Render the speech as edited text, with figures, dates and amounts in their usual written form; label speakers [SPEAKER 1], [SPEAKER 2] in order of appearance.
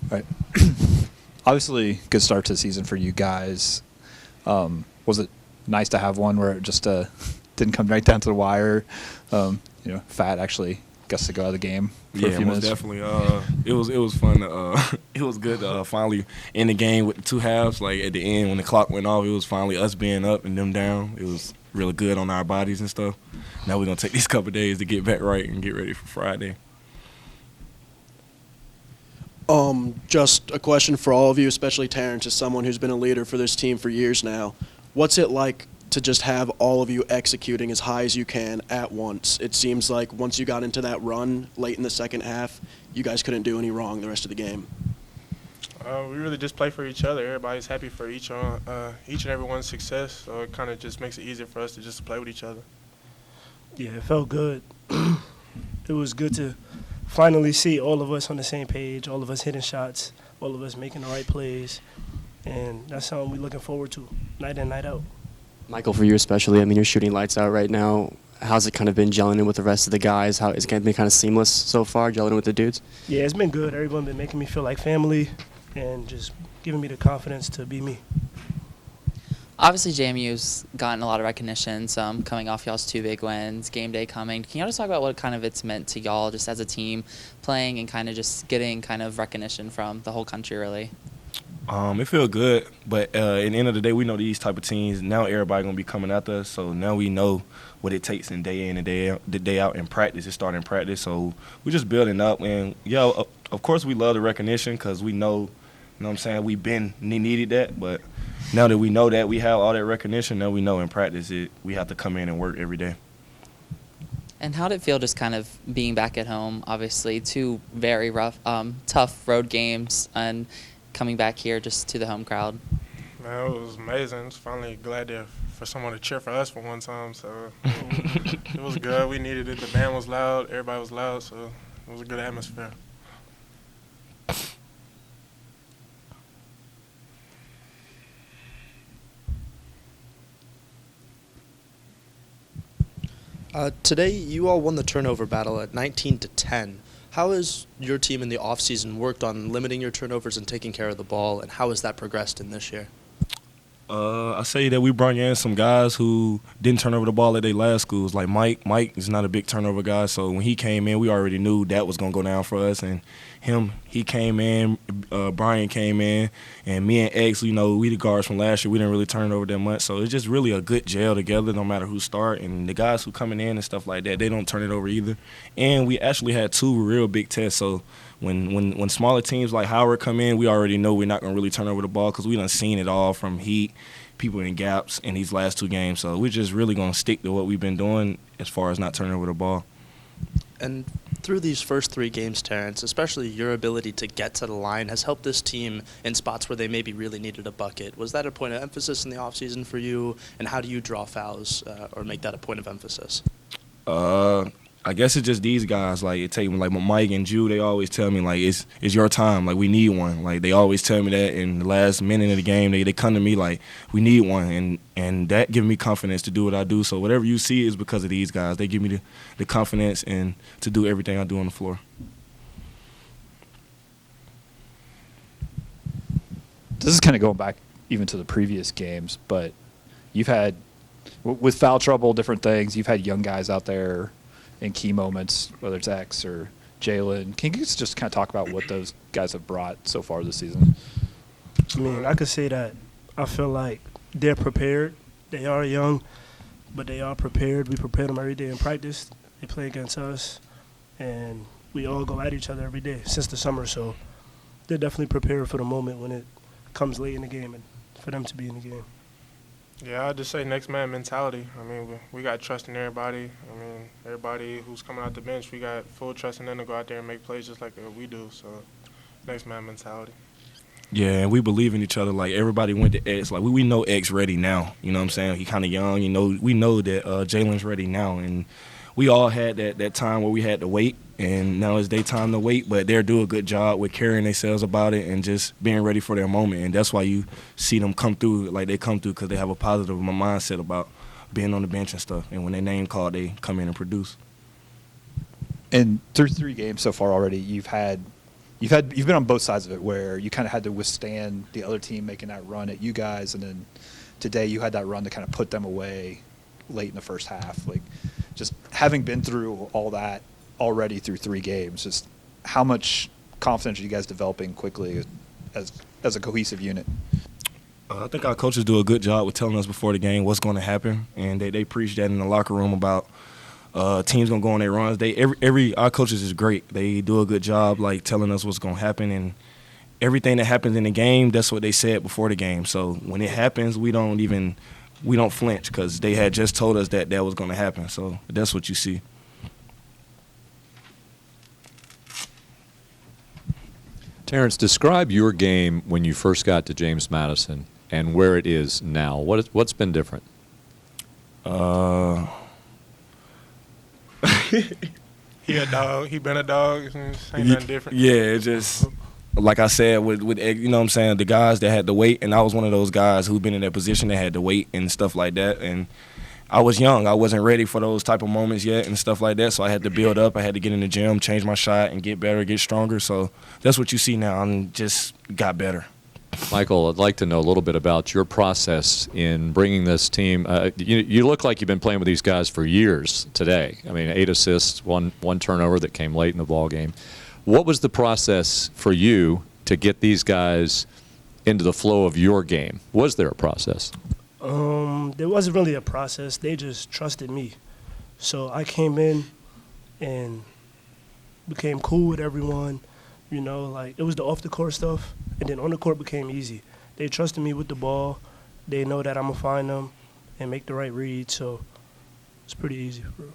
[SPEAKER 1] Right. Obviously, good start to the season for you guys. Was it nice to have one where it just didn't come right down to the wire? Fat actually gets to go out of the game for a few minutes.
[SPEAKER 2] Definitely. It was fun. It was good to finally end the game with the two halves. Like at the end, when the clock went off, it was finally us being up and them down. It was really good on our bodies and stuff. Now we're gonna take these couple of days to get back right and get ready for Friday.
[SPEAKER 3] Just a question for all of you, especially Terrence, as someone who's been a leader for this team for years now. What's it like to just have all of you executing as high as you can at once? It seems like once you got into that run late in the second half, you guys couldn't do any wrong the rest of the game.
[SPEAKER 4] We really just play for each other. Everybody's happy for each and everyone's success, so it kind of just makes it easier for us to just play with each other.
[SPEAKER 5] Yeah, it felt good. It was good to finally see all of us on the same page, all of us hitting shots, all of us making the right plays, and that's something we're looking forward to night in, night out.
[SPEAKER 6] Michael, for you especially, I mean, you're shooting lights out right now. How's it kind of been gelling in with the rest of the guys? How it's been kind of seamless so far, gelling with the dudes?
[SPEAKER 5] Yeah, it's been good. Everyone been making me feel like family and just giving me the confidence to be me.
[SPEAKER 7] Obviously, JMU's gotten a lot of recognition, coming off y'all's 2 big wins, game day coming. Can y'all just talk about what kind of it's meant to y'all just as a team playing and kind of just getting kind of recognition from the whole country, really?
[SPEAKER 2] It feels good, but at the end of the day, we know these type of teams. Now everybody going to be coming after us, so now we know what it takes in and day out in practice. It's starting practice, so we're just building up. And, of course we love the recognition because we know, you know what I'm saying, we've been needed that, but now that we know that we have all that recognition, now we know in practice we have to come in and work every day.
[SPEAKER 7] And how did it feel just kind of being back at home? Obviously, 2 very rough, tough road games and coming back here just to the home crowd.
[SPEAKER 4] Man, it was amazing. It's finally glad for someone to cheer for us for one time. So it was good. We needed it. The band was loud. Everybody was loud. So it was a good atmosphere.
[SPEAKER 8] Today, you all won the turnover battle at 19-10. How has your team in the offseason worked on limiting your turnovers and taking care of the ball, and how has that progressed in this year?
[SPEAKER 2] I say that we brought in some guys who didn't turn over the ball at their last schools. Like Mike. Mike is not a big turnover guy, so when he came in, we already knew that was going to go down for us. And he came in, Brian came in, and me and X, we the guards from last year, we didn't really turn over that much. So it's just really a good gel together no matter who start. And the guys who coming in and stuff like that, they don't turn it over either. And we actually had 2 real big tests, so when smaller teams like Howard come in, we already know we're not going to really turn over the ball because we done seen it all from Heat, people in gaps in these last 2 games. So we're just really going to stick to what we've been doing as far as not turning over the ball.
[SPEAKER 8] And through these first 3 games, Terrence, especially your ability to get to the line has helped this team in spots where they maybe really needed a bucket. Was that a point of emphasis in the offseason for you, and how do you draw fouls or make that a point of emphasis?
[SPEAKER 2] I guess it's just these guys. Like it take like Mike and Jude. They always tell me like it's your time. Like we need one. Like they always tell me that in the last minute of the game. They come to me like we need one, and that gives me confidence to do what I do. So whatever you see is because of these guys. They give me the confidence and to do everything I do on the floor.
[SPEAKER 1] This is kind of going back even to the previous games, but you've had with foul trouble, different things. You've had young guys out there in key moments, whether it's X or Jalen. Can you just kind of talk about what those guys have brought so far this season?
[SPEAKER 5] I mean, I could say that I feel like they're prepared. They are young, but they are prepared. We prepare them every day in practice. They play against us, and we all go at each other every day since the summer. So they're definitely prepared for the moment when it comes late in the game and for them to be in the game.
[SPEAKER 4] Yeah, I'd just say next man mentality. I mean, we got trust in everybody. I mean, everybody who's coming out the bench, we got full trust in them to go out there and make plays just like we do. So next man mentality.
[SPEAKER 2] Yeah, and we believe in each other. Like everybody went to X. Like we know X ready now. You know what I'm saying? He kind of young. We know that Jalen's ready now, and we all had that time where we had to wait, and now it's their time to wait. But they're doing a good job with carrying themselves about it and just being ready for their moment. And that's why you see them come through like they come through, because they have a positive mindset about being on the bench and stuff. And when their name called, they come in and produce.
[SPEAKER 1] And through 3 games so far already, you've had you've been on both sides of it where you kind of had to withstand the other team making that run at you guys, and then today you had that run to kind of put them away late in the first half. Like, just having been through all that already through 3 games, just how much confidence are you guys developing quickly as a cohesive unit?
[SPEAKER 2] I think our coaches do a good job with telling us before the game what's going to happen, and they preach that in the locker room about teams gonna go on their runs. Our coaches is great. They do a good job like telling us what's gonna happen, and everything that happens in the game, that's what they said before the game. So when it happens, we don't flinch because they had just told us that was gonna happen. So that's what you see.
[SPEAKER 9] Terrence, describe your game when you first got to James Madison and where it is now. What's been different?
[SPEAKER 4] He a dog. He been a dog. Ain't nothing different.
[SPEAKER 2] Yeah, it just like I said with you know what I'm saying, the guys that had to wait, and I was one of those guys who've been in that position that had to wait and stuff like that. And I was young. I wasn't ready for those type of moments yet and stuff like that. So I had to build up. I had to get in the gym, change my shot, and get better, get stronger. So that's what you see now. I'm just got better.
[SPEAKER 9] Michael, I'd like to know a little bit about your process in bringing this team. You look like you've been playing with these guys for years today. I mean, 8 assists, one turnover that came late in the ball game. What was the process for you to get these guys into the flow of your game? Was there a process?
[SPEAKER 5] There wasn't really a process. They just trusted me. So I came in and became cool with everyone. You know, like, it was the off-the-court stuff, and then on the court became easy. They trusted me with the ball. They know that I'm going to find them and make the right read, so it's pretty easy, bro.